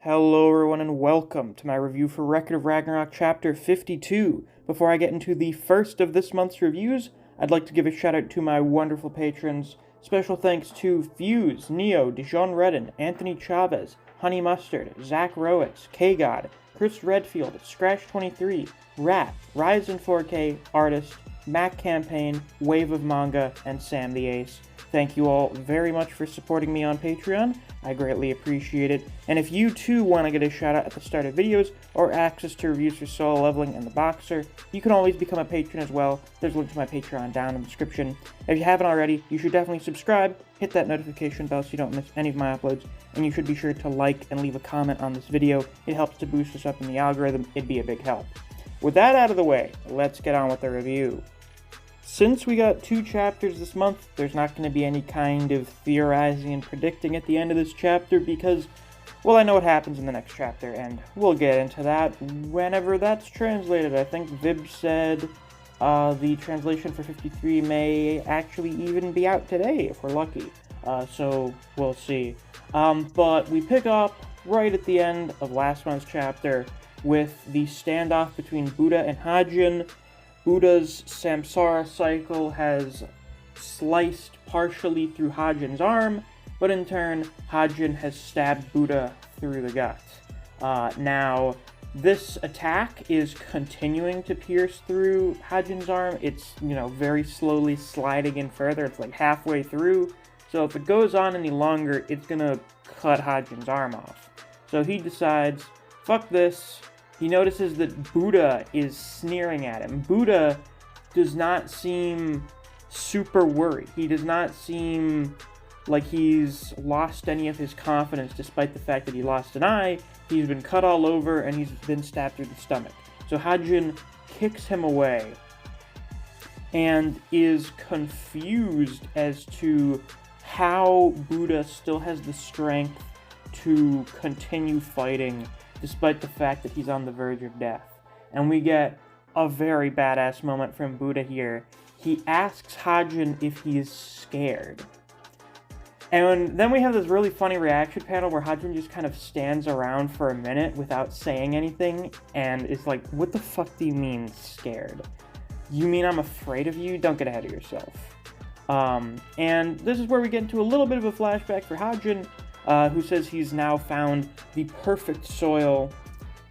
Hello everyone and welcome to my review for Record of Ragnarok chapter 52. Before I get into the first of this month's reviews, I'd like to give a shout out to my wonderful patrons. Special thanks to Fuse, Neo, Dijon Redden, Anthony Chavez, Honey Mustard, Zach Rowitz, K-God, Chris Redfield, Scratch23, Rat, Rise in 4K, Artist, Mac Campaign, Wave of Manga, and Sam the Ace. Thank you all very much for supporting me on Patreon. I greatly appreciate it. And if you too want to get a shout out at the start of videos or access to reviews for Solo Leveling and the Boxer, you can always become a patron as well. There's a link to my Patreon down in the description. If you haven't already, you should definitely subscribe, hit that notification bell so you don't miss any of my uploads, and you should be sure to like and leave a comment on this video. It helps to boost us up in the algorithm. It'd be a big help. With that out of the way, let's get on with the review. Since we got 2 chapters this month, there's not going to be any kind of theorizing and predicting at the end of this chapter because, well, I know what happens in the next chapter, and we'll get into that whenever that's translated. I think Vib said the translation for 53 may actually even be out today, if we're lucky. So we'll see. But we pick up right at the end of last month's chapter with the standoff between Buddha and Hajin. Buddha's samsara cycle has sliced partially through Hajin's arm, but in turn, Hajin has stabbed Buddha through the gut. Now, this attack is continuing to pierce through Hajin's arm. It's, very slowly sliding in further. It's like halfway through. So if it goes on any longer, it's gonna cut Hajin's arm off. So he decides, fuck this. He notices that Buddha is sneering at him. Buddha does not seem super worried. He does not seem like he's lost any of his confidence despite the fact that he lost an eye. He's been cut all over and he's been stabbed through the stomach. So Hajin kicks him away and is confused as to how Buddha still has the strength to continue fighting despite the fact that he's on the verge of death. And we get a very badass moment from Buddha here. He asks Hajin if he is scared. And then we have this really funny reaction panel where Hajin just kind of stands around for a minute without saying anything and is like, what the fuck do you mean scared? You mean I'm afraid of you? Don't get ahead of yourself. And this is where we get into a little bit of a flashback for Hajin, who says he's now found the perfect soil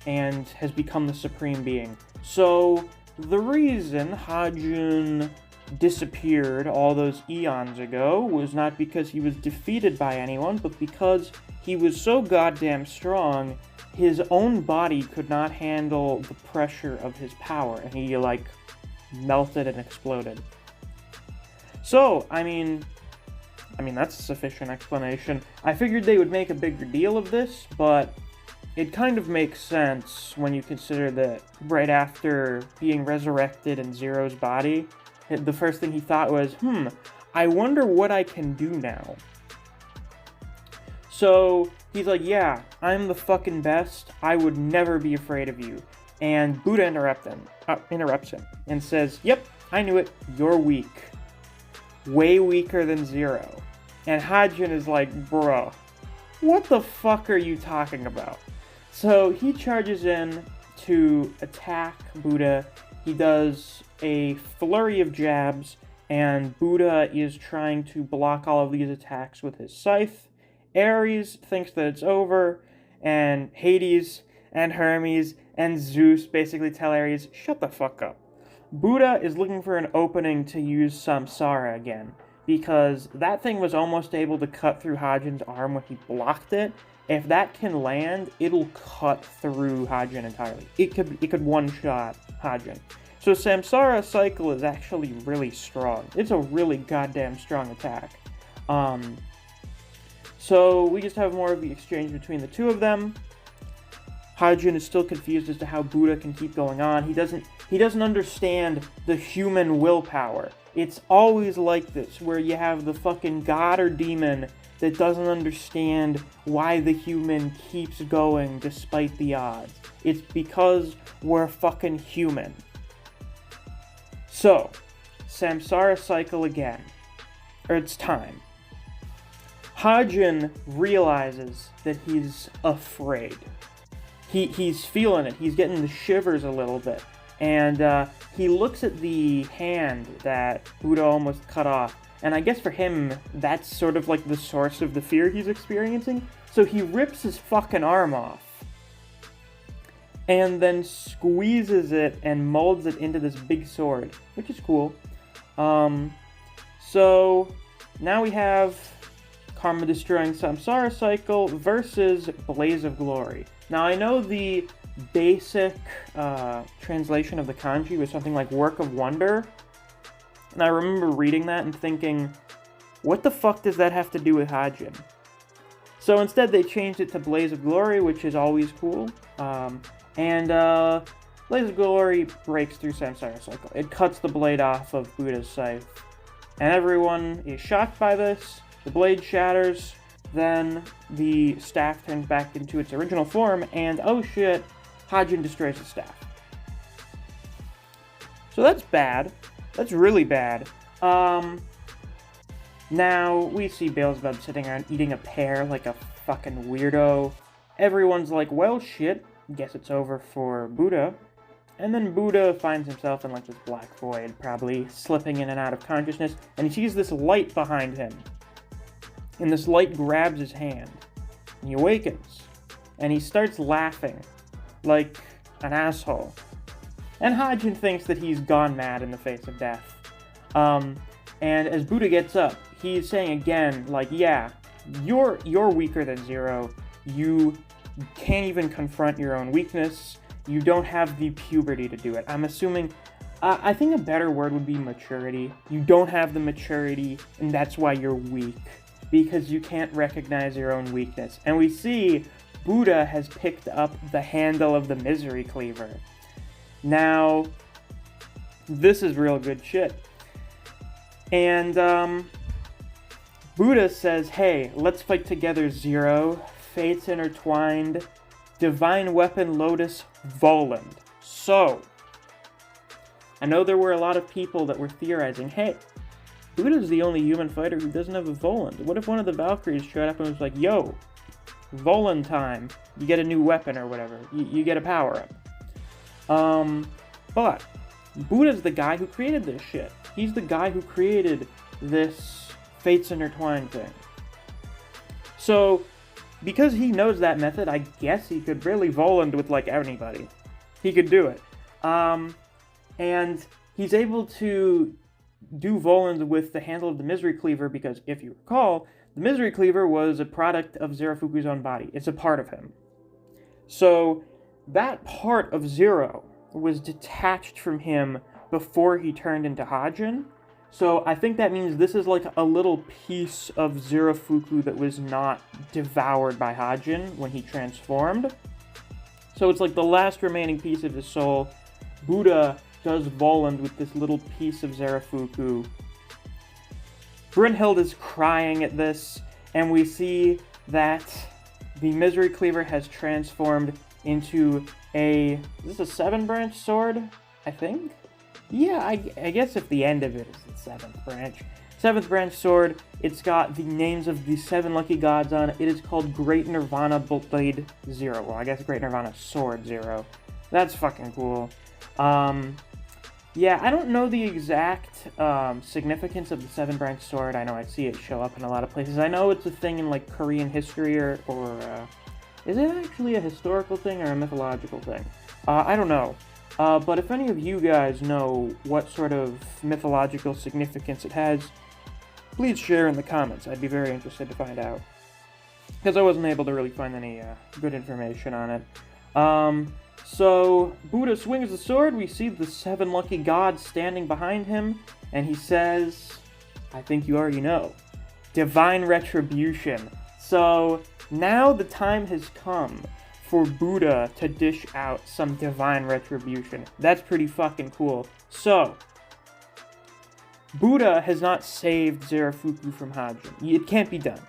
and has become the supreme being. So the reason Hajin disappeared all those eons ago was not because he was defeated by anyone, but because he was so goddamn strong, his own body could not handle the pressure of his power, and he, melted and exploded. So, I mean, that's a sufficient explanation. I figured they would make a bigger deal of this, but it kind of makes sense when you consider that right after being resurrected in Zero's body, the first thing he thought was, I wonder what I can do now. So he's like, yeah, I'm the fucking best. I would never be afraid of you. And Buddha interrupts him and says, yep, I knew it. You're weak. Way weaker than Zero. And Hajin is like, bruh, what the fuck are you talking about? So he charges in to attack Buddha. He does a flurry of jabs, and Buddha is trying to block all of these attacks with his scythe. Ares thinks that it's over, and Hades and Hermes and Zeus basically tell Ares, shut the fuck up. Buddha is looking for an opening to use Samsara again, because that thing was almost able to cut through Hajin's arm when he blocked it. If that can land, it'll cut through Hajin entirely. It could one-shot Hajin. So Samsara Cycle is actually really strong. It's a really goddamn strong attack. So we just have more of the exchange between the two of them. Hajin is still confused as to how Buddha can keep going on. He doesn't understand the human willpower. It's always like this, where you have the fucking god or demon that doesn't understand why the human keeps going despite the odds. It's because we're fucking human. So, Samsara Cycle again. Or it's time. Hajin realizes that he's afraid. He's feeling it. He's getting the shivers a little bit. And he looks at the hand that Buddha almost cut off. And I guess for him, that's sort of like the source of the fear he's experiencing. So he rips his fucking arm off. And then squeezes it and molds it into this big sword. Which is cool. So now we have Karma Destroying Samsara Cycle versus Blaze of Glory. Now I know the basic translation of the kanji was something like Work of Wonder. And I remember reading that and thinking, what the fuck does that have to do with Hajin? So instead they changed it to Blaze of Glory, which is always cool. Blaze of Glory breaks through Samsara Cycle. It cuts the blade off of Buddha's scythe. And everyone is shocked by this. The blade shatters. Then the staff turns back into its original form. And oh shit, Hajin destroys the staff. So that's bad. That's really bad. Now we see Beelzebub sitting around eating a pear like a fucking weirdo. Everyone's like, well shit, guess it's over for Buddha. And then Buddha finds himself in like this black void, probably slipping in and out of consciousness, and he sees this light behind him. And this light grabs his hand. And he awakens. And he starts laughing like an asshole. And Hajin thinks that he's gone mad in the face of death. And as Buddha gets up, he's saying again, like, yeah, you're weaker than Zero. You can't even confront your own weakness. You don't have the puberty to do it. I'm assuming, I think a better word would be maturity. You don't have the maturity, and that's why you're weak. Because you can't recognize your own weakness. And we see Buddha has picked up the handle of the Misery Cleaver. Now, this is real good shit. And, Buddha says, hey, let's fight together, Zero. Fates Intertwined. Divine Weapon Lotus Voland. So, I know there were a lot of people that were theorizing, hey, Buddha's the only human fighter who doesn't have a Voland. What if one of the Valkyries showed up and was like, yo, Voland time. You get a new weapon or whatever. You get a power-up. But Buddha's the guy who created this shit. He's the guy who created this Fates Intertwined thing. So, because he knows that method, I guess he could really Voland with, like, anybody. He could do it. And he's able to do Voland with the handle of the Misery Cleaver because, if you recall, the Misery Cleaver was a product of Zerafuku's own body. It's a part of him. So, that part of Zero was detached from him before he turned into Hajin. So I think that means this is like a little piece of Zerafuku that was not devoured by Hajin when he transformed. So it's like the last remaining piece of his soul. Buddha does Voland with this little piece of Zerafuku. Brynhild is crying at this, and we see that the Misery Cleaver has transformed into is this a 7-branch sword? I think? Yeah, I guess if the end of it is the 7th branch. 7th branch sword, it's got the names of the 7 lucky gods on it. It is called Great Nirvana Blade Zero. Well, I guess Great Nirvana Sword Zero. That's fucking cool. Yeah, I don't know the exact significance of the 7-branch sword. I know I see it show up in a lot of places. I know it's a thing in, like, Korean history or is it actually a historical thing or a mythological thing? I don't know. But if any of you guys know what sort of mythological significance it has, please share in the comments. I'd be very interested to find out. Because I wasn't able to really find any good information on it. So, Buddha swings the sword. We see the 7 lucky gods standing behind him. And he says, I think you already know, Divine Retribution. So, now the time has come for Buddha to dish out some divine retribution. That's pretty fucking cool. So, Buddha has not saved Zerafuku from Hajin. It can't be done.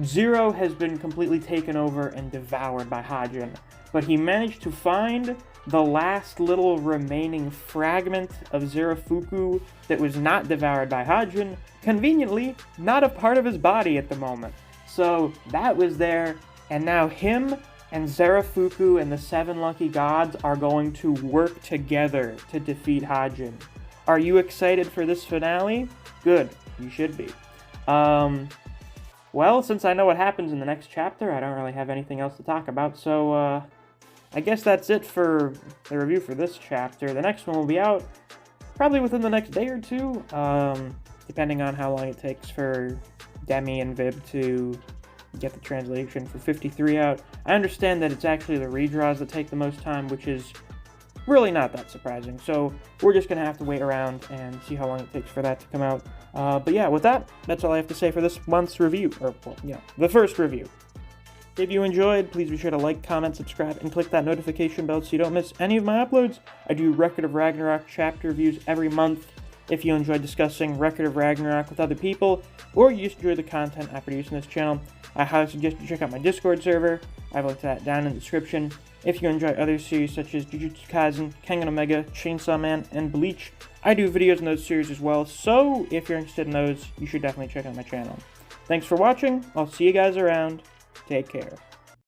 Zero has been completely taken over and devoured by Hajin, but he managed to find the last little remaining fragment of Zerafuku that was not devoured by Hajin, conveniently not a part of his body at the moment. So that was there, and now him and Zerafuku and the 7 Lucky Gods are going to work together to defeat Hajin. Are you excited for this finale? Good, you should be. Well, since I know what happens in the next chapter, I don't really have anything else to talk about, so I guess that's it for the review for this chapter. The next one will be out probably within the next day or two, depending on how long it takes for Demi and Vib to get the translation for 53 out. I understand that it's actually the redraws that take the most time, which is really not that surprising. So we're just going to have to wait around and see how long it takes for that to come out. But yeah, with that, that's all I have to say for this month's review, or, well, yeah, the first review. If you enjoyed, please be sure to like, comment, subscribe, and click that notification bell so you don't miss any of my uploads. I do Record of Ragnarok chapter reviews every month. If you enjoy discussing Record of Ragnarok with other people, or you just enjoy the content I produce on this channel, I highly suggest you check out my Discord server. I have a link to that down in the description. If you enjoy other series such as Jujutsu Kaisen, Kengan Omega, Chainsaw Man, and Bleach, I do videos in those series as well, so if you're interested in those, you should definitely check out my channel. Thanks for watching, I'll see you guys around, take care.